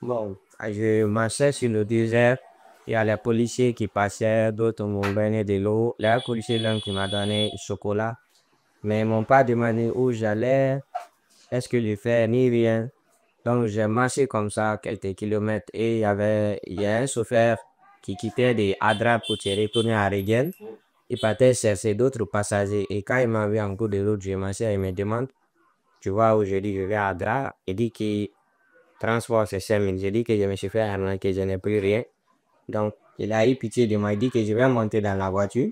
Bon, je marchais sur le désert. Il y a les policiers qui passaient, d'autres m'ont donné de l'eau. Le policier l'un qui m'a donné du chocolat. Mais ils m'ont pas demandé où j'allais, est-ce que je fais, ni rien. Donc, j'ai marché comme ça quelques kilomètres et il y a un chauffeur qui quittait des Adra pour se retourner à Regen. Il partait chercher d'autres passagers et quand il m'a vu en cours de route, j'ai marché, il me demande, tu vois où je dis, je vais à Adra. Il dit qu'il transport c'est 5 000. J'ai dit que je me suis fait arnaquer, je n'ai plus rien. Donc, il a eu pitié de moi, il dit que je vais monter dans la voiture.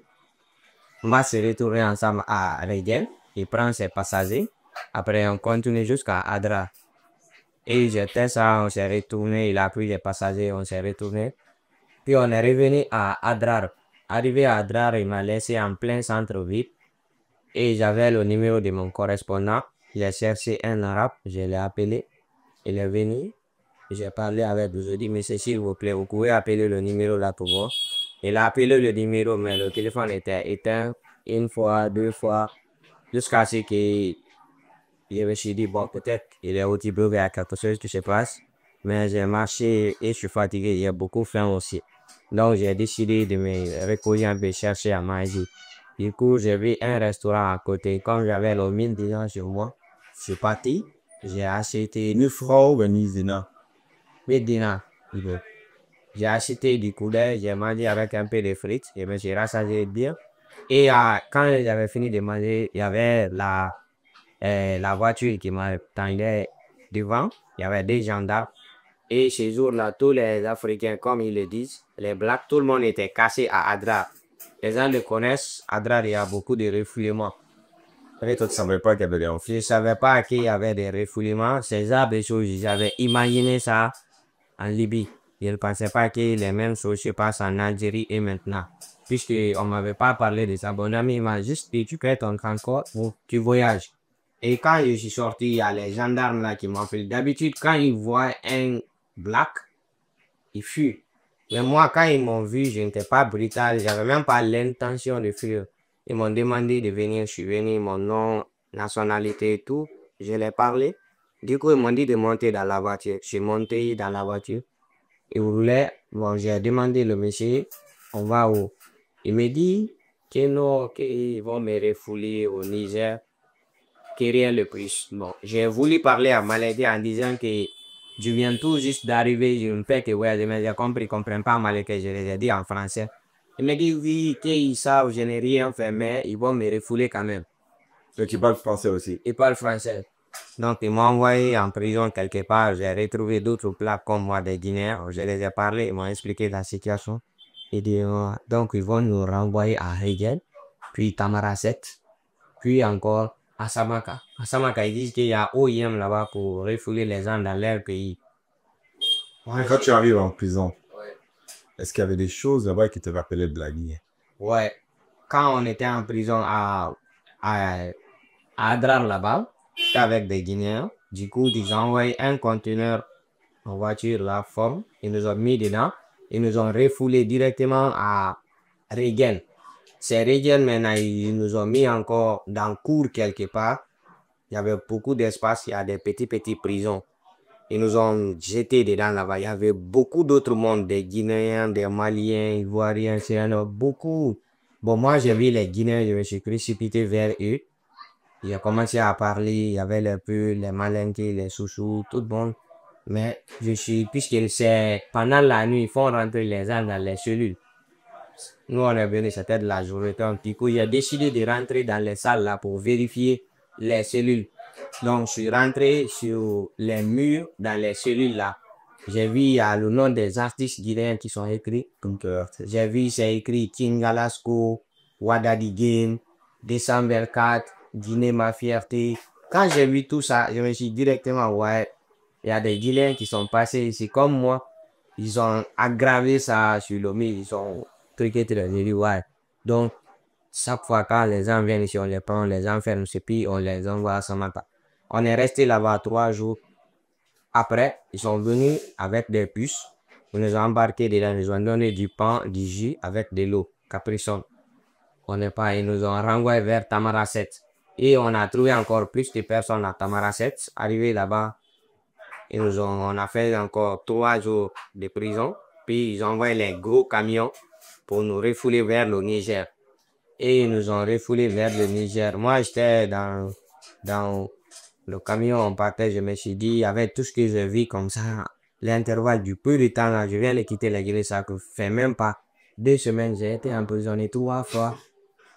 On va se retrouver ensemble à Regen. Il prend ses passagers. Après, on continue jusqu'à Adra. Et j'étais ça, on s'est retourné, il a pris les passagers, on s'est retourné. Puis on est revenu à Adrar. Arrivé à Adrar, il m'a laissé en plein centre-ville. Et j'avais le numéro de mon correspondant. J'ai cherché un arabe, je l'ai appelé. Il est venu. J'ai parlé avec lui, je dis, monsieur, s'il vous plaît, vous pouvez appeler le numéro là pour moi. Il a appelé le numéro, mais le téléphone était éteint une fois, deux fois, jusqu'à ce que je me suis dit, bon, peut-être il est au Djibouti à quelque chose qui se passe. Mais j'ai marché et je suis fatigué, j'ai beaucoup faim aussi. Donc, j'ai décidé de me reposer un peu, chercher à manger. Du coup, j'ai vu un restaurant à côté. Comme j'avais le 1 000 dinars sur moi, je suis parti. J'ai acheté 1000 francs ou ben 1000 dinars. 1 000 dinars. J'ai acheté du poulet, j'ai mangé avec un peu de frites, je me suis rassasié bien. Et quand j'avais fini de manger, il y avait la voiture qui m'attendait devant. Il y avait des gendarmes. Et ce jour-là, tous les Africains, comme ils le disent, les Blacks, tout le monde était cassé à Adra. Les gens le connaissent, Adra, il y a beaucoup de refoulements. Et toi, tu savais pas qu'il y avait des enfants. Je ne savais pas qu'il y avait des refoulements. C'est ça des choses, j'avais imaginé ça en Libye. Je ne pensais pas que les mêmes choses se passent en Algérie et maintenant. Puisqu'on ne m'avait pas parlé de ça. Mon ami m'a juste dit, tu peux ton encore, tu voyages. Et quand je suis sorti, il y a les gendarmes là qui m'ont fait. D'habitude, quand ils voient un black, ils fuient. Mais moi, quand ils m'ont vu, je n'étais pas brutal. J'avais même pas l'intention de fuir. Ils m'ont demandé de venir. Je suis venu, mon nom, nationalité et tout. Je l'ai parlé. Du coup, ils m'ont dit de monter dans la voiture. Je suis monté dans la voiture. Il voulait, bon, j'ai demandé le monsieur, on va où? Il me dit que non, qu'ils vont me refouler au Niger, que rien de plus. Bon, j'ai voulu parler à Malaisie en disant que je viens tout juste d'arriver, je me fais que ouais, j'ai compris, ils ne comprennent pas mal que je les ai dit en français. Il me dit oui, qu'ils savent, je n'ai rien fait, mais ils vont me refouler quand même. Ceux qui parlent français aussi. Ils parlent français. Donc, ils m'ont envoyé en prison quelque part. J'ai retrouvé d'autres plaques comme moi, des Guinéens. Je les ai parlé, ils m'ont expliqué la situation. Donc, ils vont nous renvoyer à Hegen, puis Tamaracet, puis encore à Samaka. À Samaka, ils disent qu'il y a OIM là-bas pour refouler les gens dans leur pays. Ouais, quand tu arrives en prison, est-ce qu'il y avait des choses là-bas qui te rappelaient de la Guinée? Ouais. Quand on était en prison à, à Adrar là-bas, j'étais avec des Guinéens. Du coup, ils ont envoyé un conteneur en voiture, la forme. Ils nous ont mis dedans. Ils nous ont refoulé directement à Regen. C'est Regen maintenant, ils nous ont mis encore dans le cours quelque part. Il y avait beaucoup d'espace, il y a des petits prisons. Ils nous ont jetés dedans là-bas. Il y avait beaucoup d'autres mondes, des Guinéens, des Maliens, Ivoiriens, Syriens, beaucoup. Bon, moi, j'ai vu les Guinéens, je me suis précipité vers eux. Il a commencé à parler, il y avait les peu, les malinqués, les chouchous, tout le monde. Mais puisque c'est pendant la nuit, ils font rentrer les gens dans les cellules. Nous, on est venu, c'était de la journée. Donc, du coup, il a décidé de rentrer dans les salles là pour vérifier les cellules. Donc, je suis rentré sur les murs dans les cellules là. J'ai vu, il y a le nom des artistes guinéens qui sont écrits. Donc, J'ai vu, c'est écrit Kingalasco, Wadadi Game, Décembre 4, Guinée ma fierté. Quand j'ai vu tout ça, je me suis dit directement, ouais, il y a des Guinéens qui sont passés ici comme moi. Ils ont aggravé ça sur le mur, ils ont truqué, j'ai dit, ouais. Donc, chaque fois quand les gens viennent ici, on les prend, on les enferme, et puis on les envoie à Samata. On est resté là-bas 3 jours. Après, ils sont venus avec des puces. Ils nous ont embarqués dedans, ils nous ont donné du pain, du jus avec de l'eau. Capricone. On n'est pas, ils nous ont renvoyé vers Tamaracet. Et on a trouvé encore plus de personnes à Tamaracet. Arrivé là-bas, on a fait encore 3 jours de prison. Puis ils ont envoyé les gros camions pour nous refouler vers le Niger. Et ils nous ont refoulés vers le Niger. Moi, j'étais dans le camion, on partait, je me suis dit, avec tout ce que je vis comme ça, l'intervalle du peu de temps là, je viens de quitter la Guinée, ça ne fait même pas 2 semaines, j'ai été emprisonné 3 fois,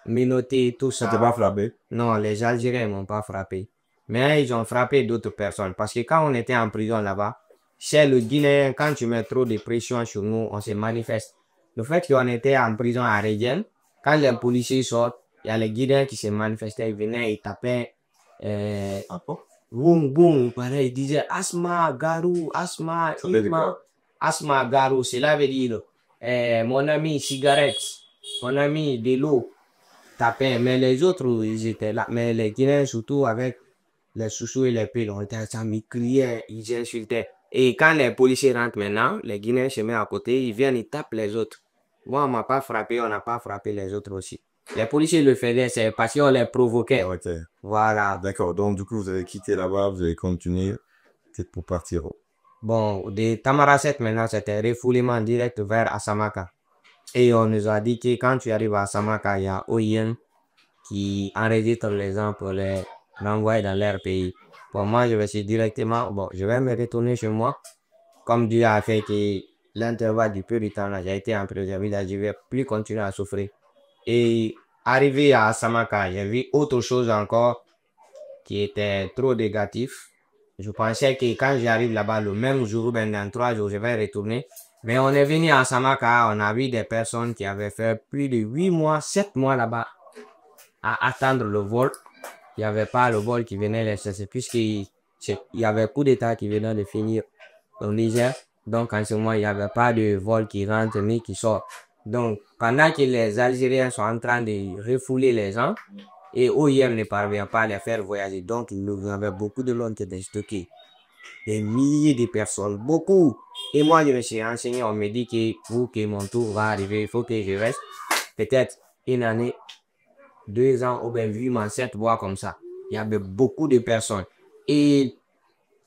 menotté, tout Ça ça. t'a pas frappé? Non, les Algériens ne m'ont pas frappé. Mais ils ont frappé d'autres personnes. Parce que quand on était en prison là-bas, chez le Guinéen, quand tu mets trop de pression sur nous, on se manifeste. Le fait qu'on était en prison à Redienne, quand les policiers sortent, il y a les Guinéens qui se manifestaient, ils venaient, ils tapaient, Ah bon? boum, boum, pareil, ils disaient Asma, Garou, Asma, Ça veut dire Isma, quoi? Asma, Garou, cela veut dire mon ami, cigarette, mon ami, de l'eau, tapaient, mais les autres, ils étaient là, mais les Guinéens, surtout avec les sous et les piles, on était ensemble, ils criaient, ils insultaient. Et quand les policiers rentrent maintenant, les Guinéens se mettent à côté, ils viennent, ils tapent les autres. Moi, on m'a pas frappé, on n'a pas frappé les autres aussi. Les policiers le faisaient, c'est parce qu'on les provoquait. Ah, ok. Voilà. D'accord. Donc, du coup, vous avez quitté là-bas, vous avez continué, peut-être pour partir. Bon, de Tamaracet maintenant, c'était refoulement direct vers Asamaka. Et on nous a dit que quand tu arrives à Asamaka, il y a OIM qui enregistre les gens pour les renvoyer dans leur pays. Bon, moi, je vais directement, bon, je vais me retourner chez moi. Comme Dieu a fait que l'intervalle du peu de temps là, j'ai été en prison, je vais plus continuer à souffrir. Et arrivé à Samaka, j'ai vu autre chose encore qui était trop négatif. Je pensais que quand j'arrive là-bas le même jour, ben dans 3 jours, je vais retourner. Mais on est venu à Samaka, on a vu des personnes qui avaient fait plus de 8 mois, 7 mois là-bas à attendre le vol. Il n'y avait pas le vol qui venait les chercher puisqu'il y avait coup d'État qui venait de finir au Niger. Donc en ce moment, il n'y avait pas de vol qui rentre ni qui sort. Donc pendant que les Algériens sont en train de refouler les gens, et OIM ne parvient pas à les faire voyager. Donc il y avait beaucoup de gens qui étaient stockés. Des milliers de personnes, beaucoup. Et moi, je me suis renseigné, on me dit que pour que mon tour va arriver, il faut que je reste peut-être une année, 2 ans ou bien 8 mois, 7 mois comme ça. Il y avait beaucoup de personnes. Et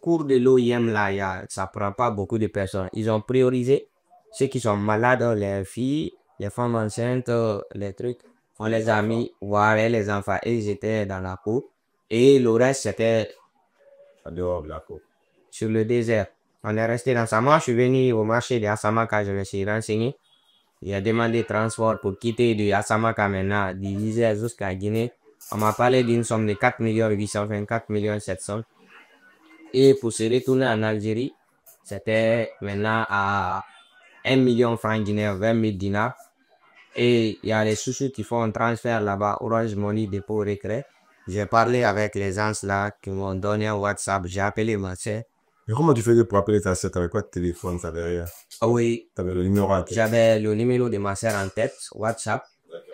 cours de l'OIM là, ça prend pas beaucoup de personnes. Ils ont priorisé ceux qui sont malades, les filles, les femmes enceintes, les trucs. On les a mis, voilà, les enfants, et ils étaient dans la cour. Et le reste, c'était En dehors de la cour. sur le désert. On est resté dans ça. Moi, je suis venu au marché de Asamaka, je me suis renseigné. J'ai demandé transport pour quitter de Asamaka maintenant, du Niger jusqu'à Guinée. On m'a parlé d'une somme de 4 824 700. Et pour se retourner en Algérie, c'était maintenant à 1 million francs guinéens, 20 000 dinars. Et il y a les sous qui font un transfert là-bas, Orange Money, dépôt récré. J'ai parlé avec les gens là qui m'ont donné un WhatsApp. J'ai appelé ma soeur. Mais comment tu faisais pour appeler ta soeur? T'avais quoi de téléphone, ça derrière? Ah oui, T'avais le numéro à tête. j'avais le numéro de ma soeur en tête, WhatsApp.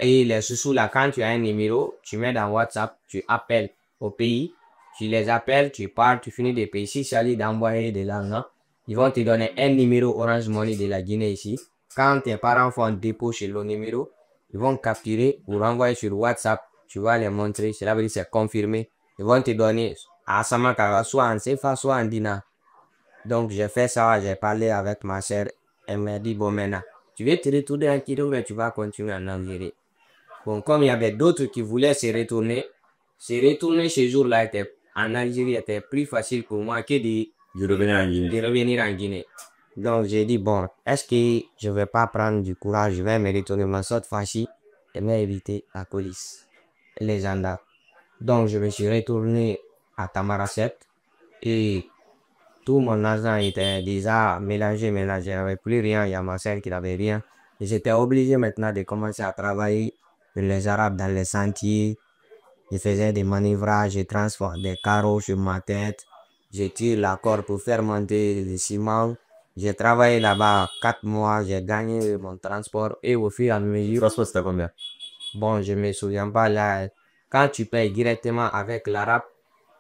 Et les sous là, quand tu as un numéro, tu mets dans WhatsApp, tu appelles au pays, tu les appelles, tu parles, tu finis de payer. Si c'est allé d'envoyer de l'argent, ils vont te donner un numéro Orange Money de la Guinée ici. Quand tes parents font un dépôt sur le numéro, ils vont capturer ou renvoyer sur WhatsApp. Tu vas les montrer, cela veut dire que c'est confirmé. Ils vont te donner à Samaka, soit en CFA, soit en dinar. Donc, j'ai fait ça, j'ai parlé avec ma soeur. Elle m'a dit, bon, maintenant, tu veux te retourner en Kidou, mais tu vas continuer en Algérie. Bon, comme il y avait d'autres qui voulaient se retourner ce jour-là en Algérie était plus facile pour moi que Je revenais en Guinée. de revenir en Guinée. Donc, j'ai dit, bon, est-ce que je vais pas prendre du courage, je vais me retourner ma sorte fois-ci et m'éviter la police, les gendarmes. Donc, je me suis retourné à Tamaracet et tout mon argent était déjà mélangé. Il n'y avait plus rien. Il y a ma soeur qui n'avait rien. Et j'étais obligé maintenant de commencer à travailler pour les Arabes dans les sentiers. Je faisais des manœuvrages, je transportais des carreaux sur ma tête. Je tire la corde pour faire monter le ciment. J'ai travaillé là-bas 4 mois. J'ai gagné mon transport. Et au fur et à mesure, Transport, c'était combien? bon, je ne me souviens pas là. Quand tu payes directement avec l'arabe,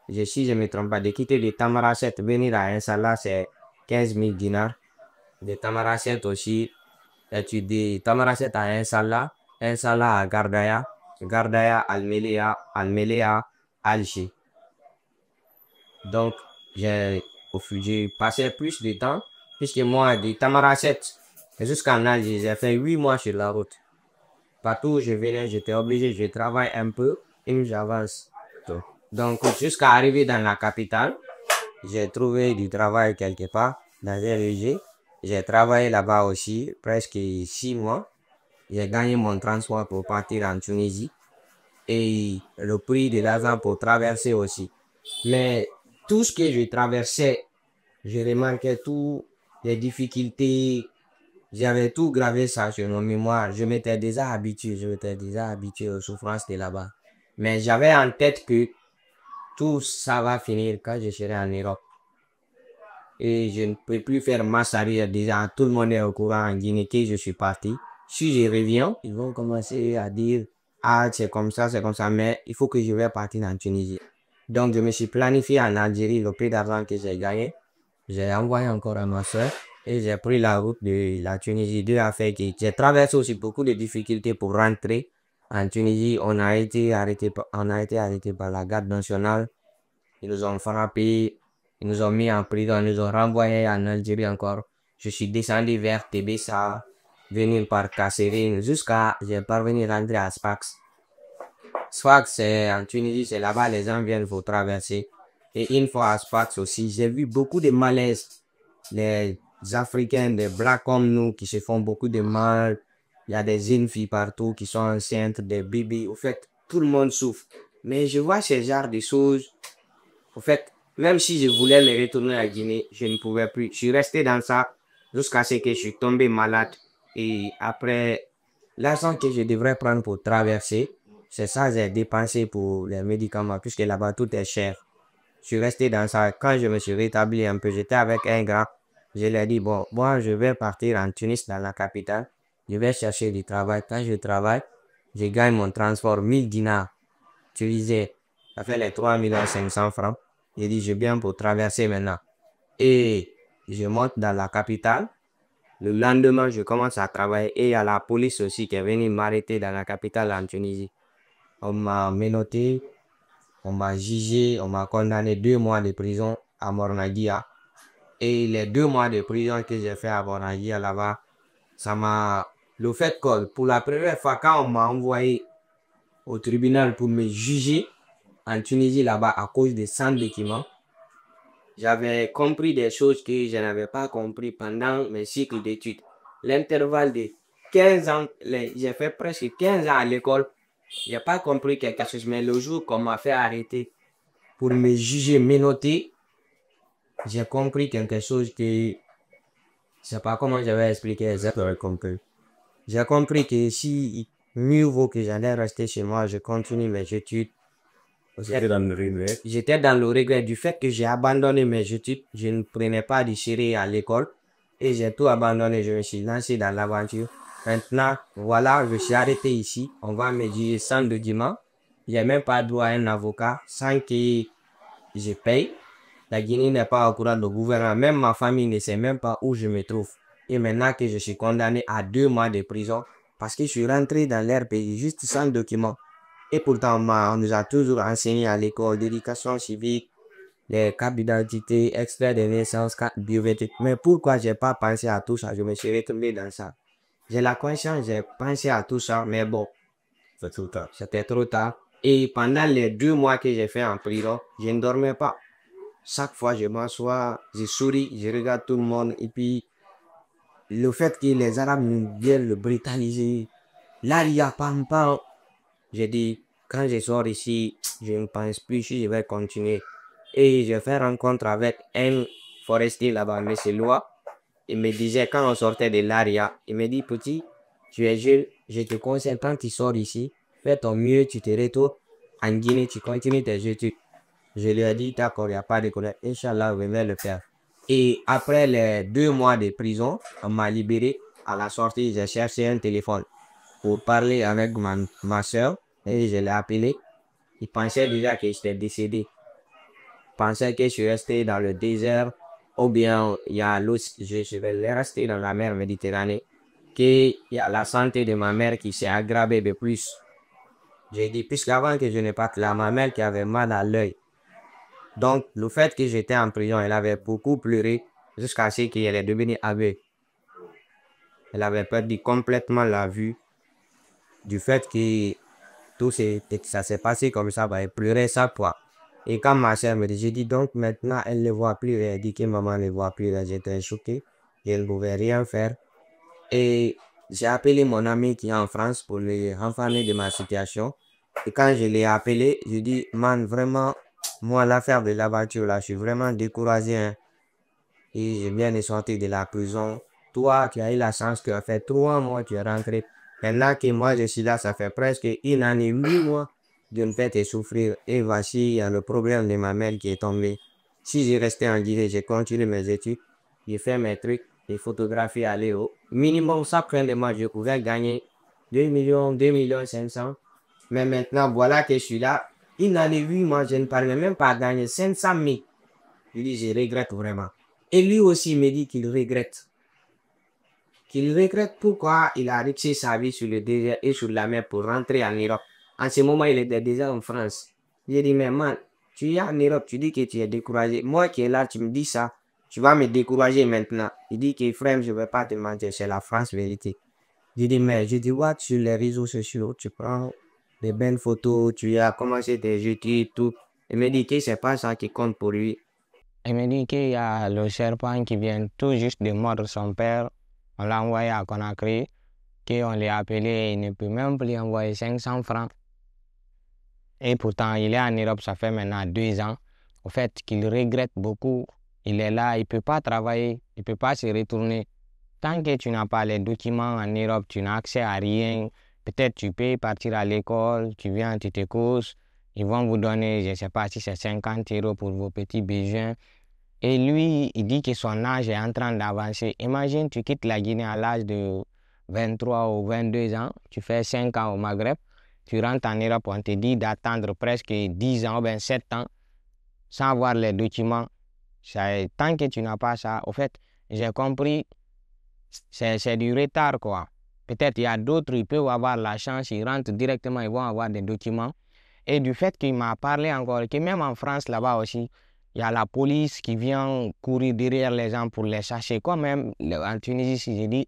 si je ne me trompe pas, de quitter de Tamaracet, venir à Insala, c'est 15 000 dinars. De Tamaracet aussi, tu dis Tamaracet à Insala, Insala à Gardaya, Gardaya à Almelia, Almelia à Alger. Donc, J'ai passé plus de temps, puisque moi, de Tamaracet jusqu'en Alger, j'ai fait 8 mois sur la route. Partout où je venais, j'étais obligé, je travaille un peu et j'avance. Donc, jusqu'à arriver dans la capitale, j'ai trouvé du travail quelque part dans un régie. J'ai travaillé là-bas aussi presque 6 mois. J'ai gagné mon transport pour partir en Tunisie et le prix de l'argent pour traverser aussi. Mais tout ce que je traversais, je remarquais toutes les difficultés. J'avais tout gravé ça sur mon mémoire. Je m'étais déjà habitué aux souffrances de là-bas. Mais j'avais en tête que tout ça va finir quand je serai en Europe. Et je ne peux plus faire masse arrière. Déjà, tout le monde est au courant en Guinée que je suis parti. Si je reviens, ils vont commencer à dire, ah, c'est comme ça, mais il faut que je vais partir en Tunisie. Donc, je me suis planifié en Algérie le peu d'argent que j'ai gagné. J'ai envoyé encore à ma soeur et j'ai pris la route de la Tunisie. Deux affaires que j'ai traversé aussi beaucoup de difficultés pour rentrer en Tunisie. On a été arrêté par la garde nationale. Ils nous ont frappés, ils nous ont mis en prison, ils nous ont renvoyés en Algérie encore. Je suis descendu vers Tébessa, venu par Kasserine, jusqu'à j'ai parvenu à rentrer à Sfax. Sfax, c'est en Tunisie, c'est là-bas les gens viennent pour traverser. Et une fois à Sfax aussi, j'ai vu beaucoup de malaise. Les Africains, des Blacks comme nous, qui se font beaucoup de mal. Il y a des jeunes filles partout qui sont enceintes, des bébés. Au fait, tout le monde souffre. Mais je vois ce genre de choses. Au fait, même si je voulais me retourner à Guinée, je ne pouvais plus. Je suis resté dans ça jusqu'à ce que je suis tombé malade. Et après, l'argent que je devrais prendre pour traverser, c'est ça que j'ai dépensé pour les médicaments, puisque là-bas tout est cher. Je suis resté dans ça. Quand je me suis rétabli un peu, j'étais avec un gars. Je lui ai dit, bon, moi, je vais partir en Tunis, dans la capitale. Je vais chercher du travail. Quand je travaille, je gagne mon transport 1000 dinars. Tu disais, ça fait les 3 500 francs. J'ai dit, je viens pour traverser maintenant. Et je monte dans la capitale. Le lendemain, je commence à travailler. Et il y a la police aussi qui est venue m'arrêter dans la capitale en Tunisie. On m'a menotté, on m'a jugé, on m'a condamné 2 mois de prison à Mornagia. Et les 2 mois de prison que j'ai fait à Mornagia là-bas, ça m'a... Le fait que pour la première fois, quand on m'a envoyé au tribunal pour me juger en Tunisie là-bas à cause des 100 documents, j'avais compris des choses que je n'avais pas compris pendant mes cycles d'études. L'intervalle de 15 ans, j'ai fait presque 15 ans à l'école. J'ai pas compris quelque chose, mais le jour qu'on m'a fait arrêter pour me juger, me noter, j'ai compris quelque chose que je sais pas comment je vais expliquer exactement. J'ai compris que si mieux vaut que j'allais rester chez moi, je continue mes études. J'étais dans le regret. J'étais dans le regret du fait que j'ai abandonné mes études. Je ne prenais pas de sérieux à l'école et j'ai tout abandonné. Je me suis lancé dans l'aventure. Maintenant, voilà, je suis arrêté ici. On va me dire sans document. J'ai même pas droit à un avocat sans que je paye. La Guinée n'est pas au courant du gouvernement. Même ma famille ne sait même pas où je me trouve. Et maintenant que je suis condamné à 2 mois de prison parce que je suis rentré dans leur pays juste sans document. Et pourtant, on nous a toujours enseigné à l'école d'éducation civique, les cartes d'identité, extraits de naissance, cartes biométriques. Mais pourquoi j'ai pas pensé à tout ça? Je me suis retrouvé dans ça. J'ai la conscience, j'ai pensé à tout ça, mais bon, C'est trop tard. c'était trop tard. Et pendant les 2 mois que j'ai fait en prison, je ne dormais pas. Chaque fois, je m'assois, je souris, je regarde tout le monde. Et puis, le fait que les Arabes nous viennent le brutaliser, là, il y a pas. J'ai dit, quand je sors ici, je ne pense plus si je vais continuer. Et je fais rencontre avec un forestier là-bas, M. Loa. Il me disait, quand on sortait de l'ARIA, il me dit, petit, tu es jeune, je te conseille quand tu sors ici, fais ton mieux, tu te retournes en Guinée, tu continues tes études. Je lui ai dit, d'accord, il n'y a pas de problème. Inch'Allah, je vais le faire. Et après les 2 mois de prison, on m'a libéré. À la sortie, j'ai cherché un téléphone pour parler avec ma soeur et je l'ai appelé. Il pensait déjà que j'étais décédé. Il pensait que je suis resté dans le désert ou bien il y a l'eau, je vais rester dans la mer Méditerranée. Qu'il y a la santé de ma mère qui s'est aggravée de plus. J'ai dit, puisqu'avant que je ne parte là, ma mère qui avait mal à l'œil. Donc, le fait que j'étais en prison, elle avait beaucoup pleuré jusqu'à ce qu'elle est devenue aveugle. Elle avait perdu complètement la vue du fait que ça s'est passé comme ça. Bah, elle pleurait chaque fois. Et quand ma soeur me dit, j'ai dit donc maintenant elle ne voit plus. Elle dit que maman ne voit plus. J'étais choqué. Elle ne pouvait rien faire. Et j'ai appelé mon ami qui est en France pour lui informer de ma situation. Et quand je l'ai appelé, je dis, man, vraiment, moi, l'affaire de la voiture, là, je suis vraiment découragé, hein. Et je viens de sortir de la prison. Toi, tu as eu la chance que, en fait, 3 mois, tu es rentré. Maintenant que moi, je suis là, ça fait presque 1 année, 8 mois de me faire souffrir. Et voici, il y a le problème de ma mère qui est tombé. Si j'ai resté en Guinée, j'ai continué mes études, j'ai fait mes trucs, les photographies à Léo. Minimum, chaque fin de mois, je pouvais gagner 2 millions, 2 millions 500. Mais maintenant, voilà que je suis là. 1 année, 8 mois, je ne parviens même pas à gagner 500 000. Je dis, je regrette vraiment. Et lui aussi me dit qu'il regrette. Qu'il regrette pourquoi il a risqué sa vie sur le désert et sur la mer pour rentrer en Europe. En ce moment, il était déjà en France. J'ai dit, mais man, tu es en Europe, tu dis que tu es découragé. Moi qui est là, tu me dis ça. Tu vas me décourager maintenant. Il dit que frère, je ne vais pas te mentir, c'est la France vérité. J'ai dit, mais je dis, what, sur les réseaux sociaux, tu prends des belles photos, tu as commencé tes études, tout. Il me dit que c'est pas ça qui compte pour lui. Il me dit qu'il y a le serpent qui vient tout juste de mordre son père. On l'a envoyé à Conakry, qu'on l'a appelé et il ne peut même plus envoyer 500 francs. Et pourtant, il est en Europe, ça fait maintenant 2 ans. Au fait, qu'il regrette beaucoup. Il est là, il ne peut pas travailler, il ne peut pas se retourner. Tant que tu n'as pas les documents en Europe, tu n'as accès à rien. Peut-être tu peux partir à l'école, tu viens, tu te courses. Ils vont vous donner, je ne sais pas si c'est 50 € pour vos petits besoins. Et lui, il dit que son âge est en train d'avancer. Imagine, tu quittes la Guinée à l'âge de 23 ou 22 ans, tu fais 5 ans au Maghreb, tu rentres en Europe, on te dit d'attendre presque 10 ans ou bien 7 ans sans avoir les documents. Tant que tu n'as pas ça, au fait, j'ai compris, c'est du retard, quoi. Peut-être il y a d'autres, ils peuvent avoir la chance, ils rentrent directement, ils vont avoir des documents. Et du fait qu'il m'a parlé encore, que même en France, là-bas aussi, il y a la police qui vient courir derrière les gens pour les chercher. Quand même, en Tunisie, si j'ai dit,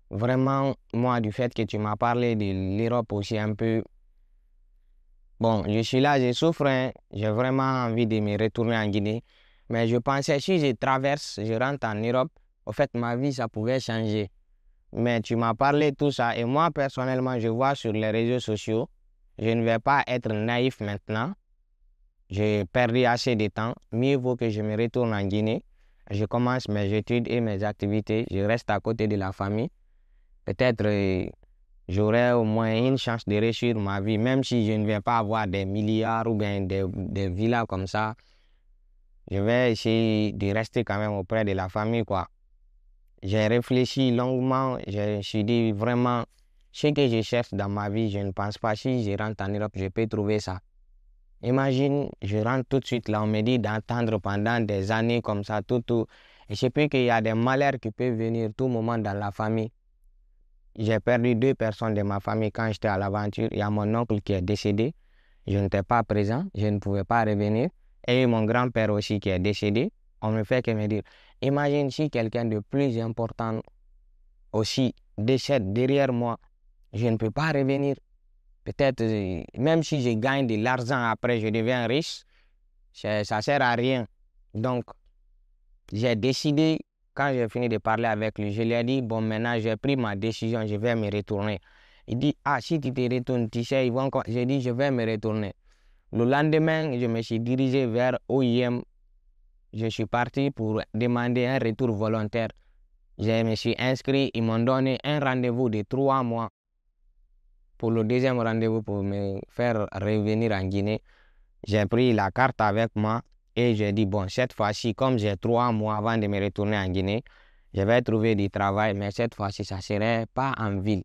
vraiment, moi, du fait que tu m'as parlé de l'Europe aussi un peu, bon, je suis là, je souffre, hein. J'ai vraiment envie de me retourner en Guinée. Mais je pensais, si je traverse, je rentre en Europe, au fait, ma vie, ça pouvait changer. Mais tu m'as parlé de tout ça. Et moi, personnellement, je vois sur les réseaux sociaux, je ne vais pas être naïf maintenant. J'ai perdu assez de temps. Mieux vaut que je me retourne en Guinée. Je commence mes études et mes activités. Je reste à côté de la famille. Peut-être j'aurai au moins une chance de réussir ma vie, même si je ne vais pas avoir des milliards ou bien des villas comme ça. Je vais essayer de rester quand même auprès de la famille, quoi. J'ai réfléchi longuement. Je me suis dit vraiment, ce que je cherche dans ma vie, je ne pense pas si je rentre en Europe, je peux trouver ça. Imagine, je rentre tout de suite là, on me dit d'attendre pendant des années comme ça, tout. Et je sais qu'il y a des malheurs qui peuvent venir tout moment dans la famille. J'ai perdu 2 personnes de ma famille quand j'étais à l'aventure. Il y a mon oncle qui est décédé. Je n'étais pas présent, je ne pouvais pas revenir. Et mon grand-père aussi qui est décédé. On ne fait que me dire, imagine si quelqu'un de plus important aussi décède derrière moi, je ne peux pas revenir. Peut-être, même si je gagne de l'argent après, je deviens riche, ça ne sert à rien. Donc, j'ai décidé, quand j'ai fini de parler avec lui, je lui ai dit, bon, maintenant, j'ai pris ma décision, je vais me retourner. Il dit, ah, si tu te retournes, tu sais, ils vont... J'ai dit, je vais me retourner. Le lendemain, je me suis dirigé vers OIM. Je suis parti pour demander un retour volontaire. Je me suis inscrit, ils m'ont donné un rendez-vous de 3 mois pour le deuxième rendez-vous pour me faire revenir en Guinée. J'ai pris la carte avec moi et j'ai dit, bon, cette fois-ci, comme j'ai 3 mois avant de me retourner en Guinée, je vais trouver du travail, mais cette fois-ci, ça ne serait pas en ville.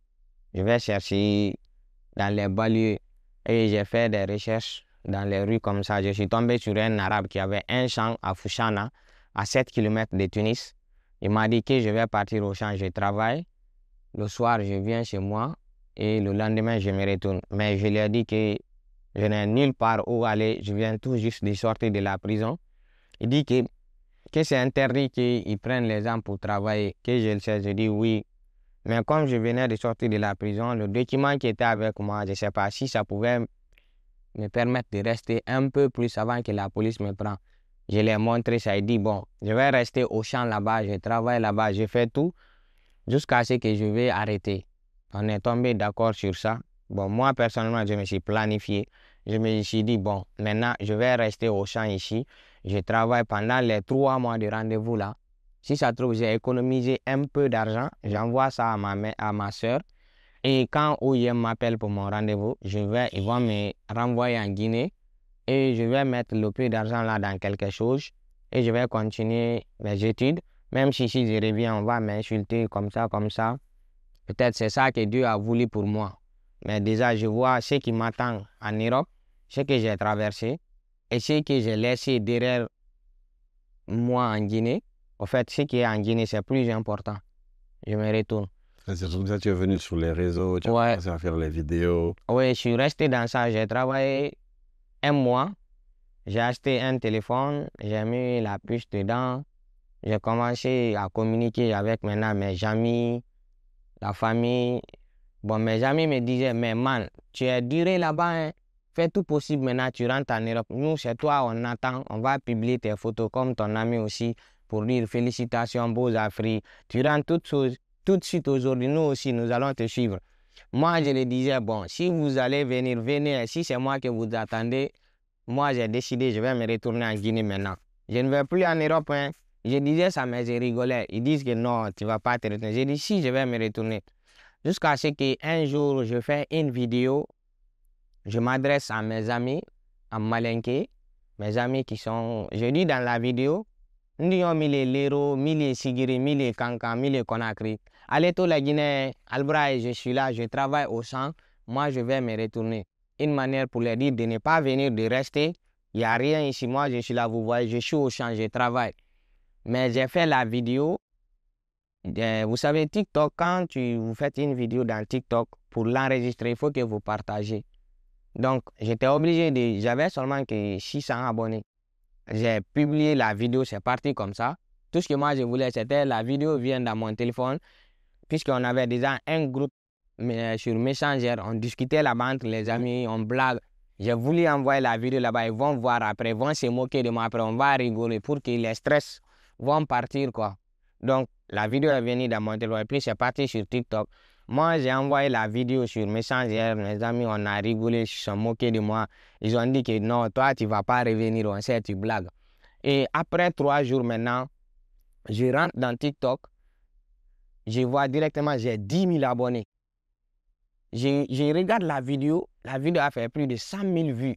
Je vais chercher dans les banlieues et j'ai fait des recherches dans les rues comme ça. Je suis tombé sur un arabe qui avait un champ à Fouchana, à 7 km de Tunis. Il m'a dit que je vais partir au champ, je travaille. Le soir, je viens chez moi et le lendemain, je me retourne. Mais je lui ai dit que Je n'ai nulle part où aller. Je viens tout juste de sortir de la prison. Il dit que c'est interdit qu'ils prennent les gens pour travailler. Que je le sais, je dis oui. Mais comme je venais de sortir de la prison, le document qui était avec moi, je ne sais pas si ça pouvait me permettre de rester un peu plus avant que la police me prenne. Je l'ai montré, ça a dit, bon, je vais rester au champ là-bas, je travaille là-bas, je fais tout jusqu'à ce que je vais arrêter. On est tombé d'accord sur ça. Bon, moi, personnellement, je me suis planifié. Je me suis dit, bon, maintenant, je vais rester au champ ici. Je travaille pendant les 3 mois de rendez-vous là. Si ça se trouve, j'ai économisé un peu d'argent. J'envoie ça à ma soeur. Et quand OIM m'appelle pour mon rendez-vous, ils vont me renvoyer en Guinée. Et je vais mettre le peu d'argent là dans quelque chose. Et je vais continuer mes études. Même si je reviens, on va m'insulter comme ça, comme ça. Peut-être c'est ça que Dieu a voulu pour moi. Mais déjà, je vois ce qui m'attend en Europe, ce que j'ai traversé et ce que j'ai laissé derrière moi en Guinée. En fait, ce qui est en Guinée, c'est plus important. Je me retourne. C'est comme ça que tu es venu sur les réseaux, tu as Ouais. commencé à faire les vidéos. Oui, je suis resté dans ça. J'ai travaillé 1 mois. J'ai acheté un téléphone. J'ai mis la puce dedans. J'ai commencé à communiquer avec maintenant mes amis, la famille. Bon, mes amis me disaient, mais man, tu es duré là-bas, hein. Fais tout possible maintenant, tu rentres en Europe. Nous, c'est toi, on attend. On va publier tes photos comme ton ami aussi pour dire félicitations, beaux Afriques. Tu rentres tout de suite aujourd'hui. Nous aussi, nous allons te suivre. Moi, je le disais, bon, si vous allez venir, venez. Si c'est moi que vous attendez, moi, j'ai décidé, je vais me retourner en Guinée maintenant. Je ne vais plus en Europe, hein. Je disais ça, mais je rigolais. Ils disent que non, tu ne vas pas te retourner. J'ai dit, si, je vais me retourner. Jusqu'à ce qu'un jour, je fais une vidéo, je m'adresse à mes amis, à Malinké, mes amis qui sont, je dis dans la vidéo, Ndiyo mille lero, mille sigiri, mille kankan, mille conakry. Allez tout la Guinée, Albraï, je suis là, je travaille au champ, moi je vais me retourner. Une manière pour leur dire de ne pas venir, de rester. Il n'y a rien ici, moi je suis là, vous voyez, je suis au champ, je travaille. Mais j'ai fait la vidéo. Vous savez, TikTok, quand vous faites une vidéo dans TikTok, pour l'enregistrer, il faut que vous partagez. Donc, j'étais obligé j'avais seulement que 600 abonnés. J'ai publié la vidéo, c'est parti comme ça. Tout ce que moi je voulais, c'était la vidéo vient dans mon téléphone, puisqu'on avait déjà un groupe sur Messenger, on discutait là-bas entre les amis, on blague. J'ai voulu envoyer la vidéo là-bas, ils vont voir après, ils vont se moquer de moi après, on va rigoler pour que les stress vont partir, quoi. Donc, la vidéo est venue dans mon téléphone et puis c'est parti sur TikTok. Moi, j'ai envoyé la vidéo sur Messenger, mes amis, on a rigolé, ils se sont moqués de moi. Ils ont dit que non, toi, tu ne vas pas revenir, on sait, tu blagues. Et après 3 jours maintenant, je rentre dans TikTok, je vois directement, j'ai 10 000 abonnés. Je regarde la vidéo a fait plus de 100 000 vues.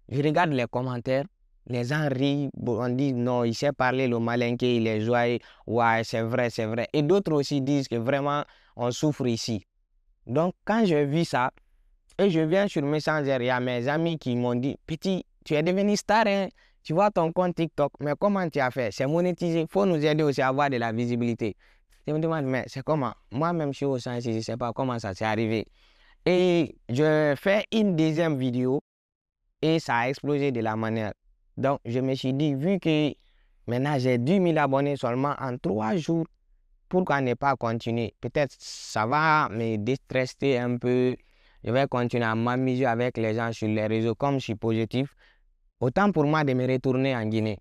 Je regarde les commentaires, les gens rient, on dit non, il sait parler le malinké, il est joyeux, ouais, c'est vrai, c'est vrai. Et d'autres aussi disent que vraiment, on souffre ici. Donc, quand je vis ça, et je viens sur Messenger, il y a mes amis qui m'ont dit, petit, tu es devenu star, hein? Tu vois ton compte TikTok, mais comment tu as fait? C'est monétisé, il faut nous aider aussi à avoir de la visibilité. Je me demande, mais c'est comment? Moi-même, je suis au sens, je ne sais pas comment ça s'est arrivé. Et je fais une deuxième vidéo et ça a explosé de la manière. Donc, je me suis dit, vu que maintenant j'ai 10 000 abonnés seulement en 3 jours, pourquoi ne pas continuer? Peut-être ça va me déstresser un peu. Je vais continuer à m'amuser avec les gens sur les réseaux comme je suis positif. Autant pour moi de me retourner en Guinée.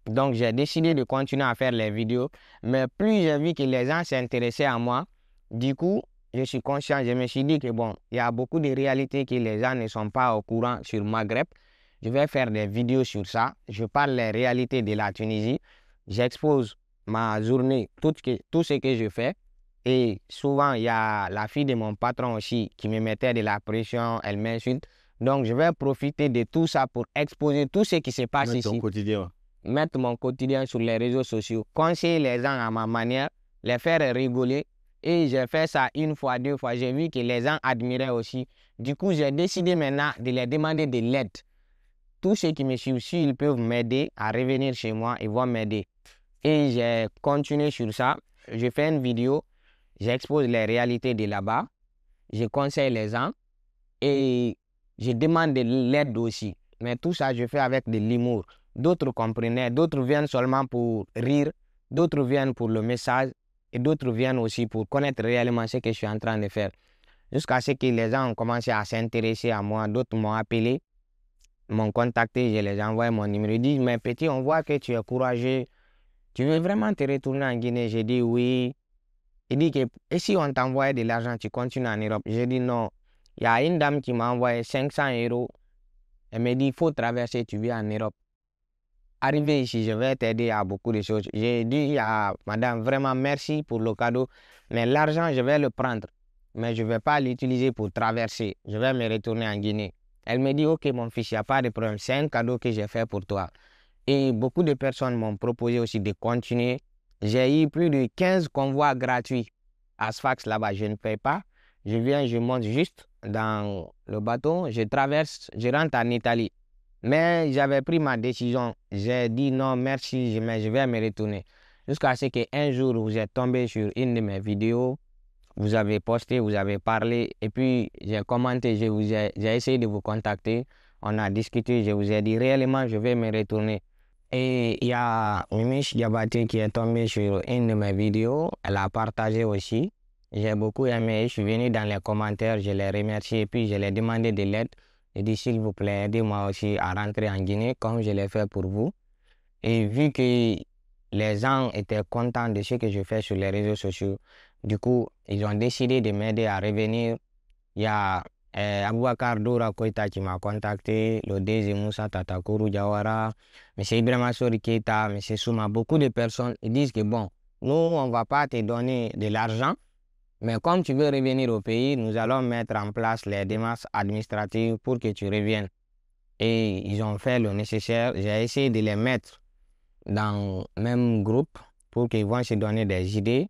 Donc, j'ai décidé de continuer à faire les vidéos. Mais plus j'ai vu que les gens s'intéressaient à moi, du coup, je suis conscient, je me suis dit que bon, il y a beaucoup de réalités que les gens ne sont pas au courant sur Maghreb. Je vais faire des vidéos sur ça. Je parle des réalités de la Tunisie. J'expose ma journée, tout ce que je fais. Et souvent, il y a la fille de mon patron aussi qui me mettait de la pression, elle m'insulte. Donc, je vais profiter de tout ça pour exposer tout ce qui se passe ici. Ton quotidien. Mettre mon quotidien sur les réseaux sociaux. Conseiller les gens à ma manière, les faire rigoler. Et j'ai fait ça 1 fois, 2 fois. J'ai vu que les gens admiraient aussi. Du coup, j'ai décidé maintenant de les demander de l'aide. Tous ceux qui me suivent, s'ils peuvent m'aider à revenir chez moi, ils vont m'aider. Et j'ai continué sur ça. Je fais une vidéo. J'expose les réalités de là-bas. Je conseille les gens. Et je demande de l'aide aussi. Mais tout ça, je fais avec de l'humour. D'autres comprenaient, d'autres viennent seulement pour rire, d'autres viennent pour le message et d'autres viennent aussi pour connaître réellement ce que je suis en train de faire. Jusqu'à ce que les gens ont commencé à s'intéresser à moi, d'autres m'ont appelé, m'ont contacté, je les ai envoyé mon numéro. Ils disent, mais petit, on voit que tu es courageux, tu veux vraiment te retourner en Guinée? J'ai dit oui. Il dit que, et si on t'envoie de l'argent, tu continues en Europe? J'ai dit non. Il y a une dame qui m'a envoyé 500 euros. Elle m'a dit, il faut traverser, tu viens en Europe. Arrivé ici, je vais t'aider à beaucoup de choses. J'ai dit à madame, vraiment merci pour le cadeau, mais l'argent, je vais le prendre. Mais je ne vais pas l'utiliser pour traverser. Je vais me retourner en Guinée. Elle me dit, ok mon fils, il n'y a pas de problème. C'est un cadeau que j'ai fait pour toi. Et beaucoup de personnes m'ont proposé aussi de continuer. J'ai eu plus de 15 convois gratuits à Sfax là-bas. Je ne paye pas. Je viens, je monte juste dans le bateau, je traverse, je rentre en Italie. Mais j'avais pris ma décision. J'ai dit non, merci, mais je vais me retourner. Jusqu'à ce qu'un jour, vous êtes tombé sur une de mes vidéos. Vous avez posté, vous avez parlé. Et puis, j'ai commenté, j'ai essayé de vous contacter. On a discuté, je vous ai dit réellement, je vais me retourner. Et il y a Mimish Diabaté qui est tombé sur une de mes vidéos. Elle a partagé aussi. J'ai beaucoup aimé. Je suis venu dans les commentaires, je l'ai remercié et puis je l'ai demandé de l'aide. J'ai dit s'il vous plaît, aidez-moi aussi à rentrer en Guinée comme je l'ai fait pour vous. Et vu que les gens étaient contents de ce que je fais sur les réseaux sociaux, du coup, ils ont décidé de m'aider à revenir. Il y a Aboubakar Doura Koita qui m'a contacté, Lodé Moussa Tatakuru Diawara, M. Ibrahima Sori Keita, M. Souma, beaucoup de personnes ils disent que bon, nous, on ne va pas te donner de l'argent, mais comme tu veux revenir au pays, nous allons mettre en place les démarches administratives pour que tu reviennes. Et ils ont fait le nécessaire. J'ai essayé de les mettre dans le même groupe pour qu'ils vont se donner des idées.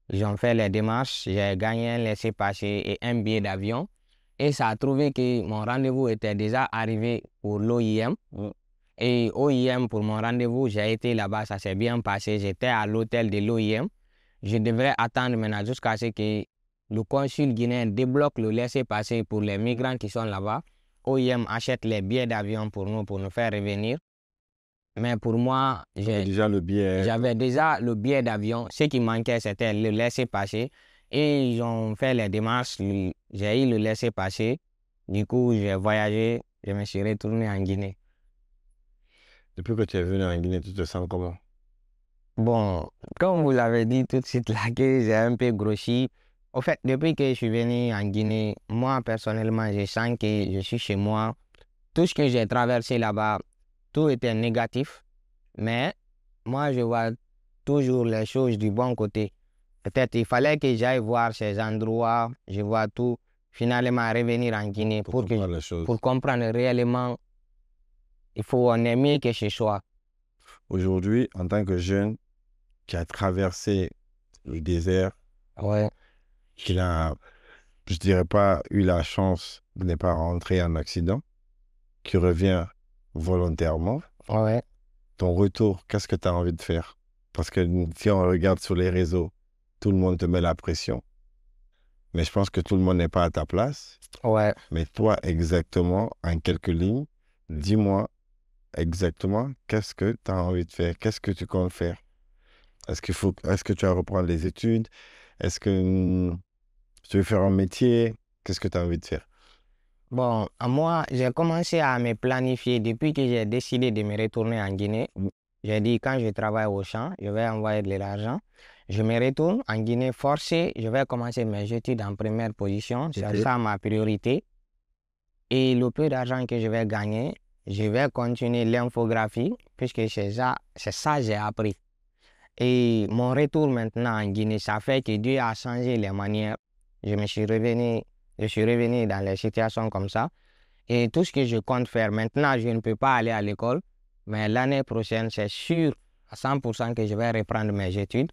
Ils ont fait les démarches, j'ai gagné un laissez-passer et un billet d'avion. Et ça a trouvé que mon rendez-vous était déjà arrivé pour l'OIM. Et OIM, pour mon rendez-vous, j'ai été là-bas, ça s'est bien passé. J'étais à l'hôtel de l'OIM. Je devrais attendre maintenant jusqu'à ce que le consul guinéen débloque le laissez-passer pour les migrants qui sont là-bas. OIM achète les billets d'avion pour nous faire revenir. Mais pour moi, j'avais déjà le billet d'avion. Ce qui manquait, c'était le laisser-passer. Et ils ont fait les démarches. J'ai eu le laisser-passer. Du coup, j'ai voyagé. Je me suis retourné en Guinée. Depuis que tu es venu en Guinée, tu te sens comment? Bon, comme vous l'avez dit tout de suite là, que j'ai un peu grossi. Au fait, depuis que je suis venu en Guinée, moi, personnellement, je sens que je suis chez moi. Tout ce que j'ai traversé là-bas, tout était négatif, mais moi, je vois toujours les choses du bon côté. Peut-être il fallait que j'aille voir ces endroits, je vois tout, finalement revenir en Guinée pour comprendre réellement, il faut en aimer que chez soi. Aujourd'hui, en tant que jeune qui a traversé le désert, qui n'a, je dirais pas, eu la chance de ne pas rentrer en accident, qui revient volontairement, ton retour, qu'est-ce que tu as envie de faire? Parce que si on regarde sur les réseaux, tout le monde te met la pression. Mais je pense que tout le monde n'est pas à ta place. Mais toi, exactement, en quelques lignes, dis-moi exactement qu'est-ce que tu as envie de faire? Qu'est-ce que tu comptes faire? Est-ce que tu vas reprendre les études? Est-ce que tu veux faire un métier? Qu'est-ce que tu as envie de faire? Bon, moi, j'ai commencé à me planifier depuis que j'ai décidé de me retourner en Guinée. J'ai dit, quand je travaille au champ, je vais envoyer de l'argent. Je me retourne en Guinée forcé. Je vais commencer mes études en première position. C'est ça ma priorité. Et le peu d'argent que je vais gagner, je vais continuer l'infographie puisque c'est ça que j'ai appris. Et mon retour maintenant en Guinée, ça fait que Dieu a changé les manières. Je suis revenu dans les situations comme ça. Et tout ce que je compte faire maintenant, je ne peux pas aller à l'école. Mais l'année prochaine, c'est sûr à 100% que je vais reprendre mes études.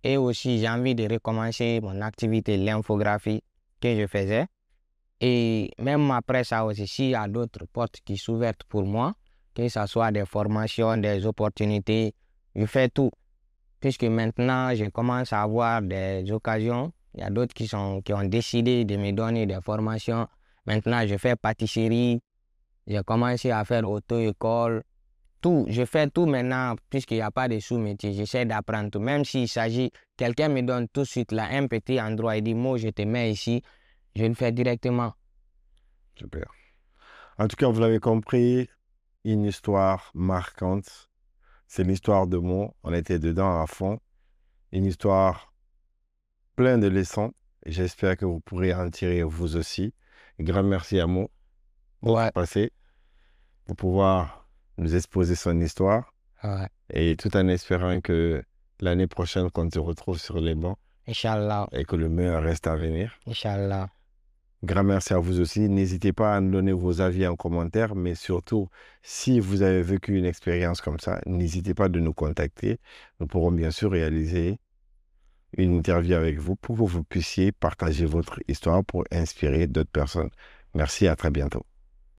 Et aussi, j'ai envie de recommencer mon activité, l'infographie que je faisais. Et même après ça aussi, s'il y a d'autres portes qui s'ouvrent pour moi, que ce soit des formations, des opportunités, je fais tout. Puisque maintenant, je commence à avoir des occasions. Il y a d'autres qui ont décidé de me donner des formations Maintenant, je fais pâtisserie. J'ai commencé à faire auto-école. Tout, je fais tout maintenant, puisqu'il n'y a pas de sous-métier. J'essaie d'apprendre tout. Même s'il s'agit, quelqu'un me donne tout de suite là, un petit endroit, il dit, moi, je te mets ici, je le fais directement. Super. En tout cas, vous l'avez compris, une histoire marquante. C'est l'histoire de Mo. On était dedans à fond. Une histoire pleine de leçons. J'espère que vous pourrez en tirer vous aussi. Grand merci à Mo Ouais. passé pour pouvoir nous exposer son histoire. Ouais. Et tout en espérant que l'année prochaine, qu'on se retrouve sur les bancs, Inch'Allah. et que le meilleur reste à venir. Inch'Allah. Grand merci à vous aussi. N'hésitez pas à nous donner vos avis en commentaire, mais surtout, si vous avez vécu une expérience comme ça, n'hésitez pas de nous contacter. Nous pourrons bien sûr réaliser une interview avec vous pour que vous puissiez partager votre histoire pour inspirer d'autres personnes. Merci, à très bientôt.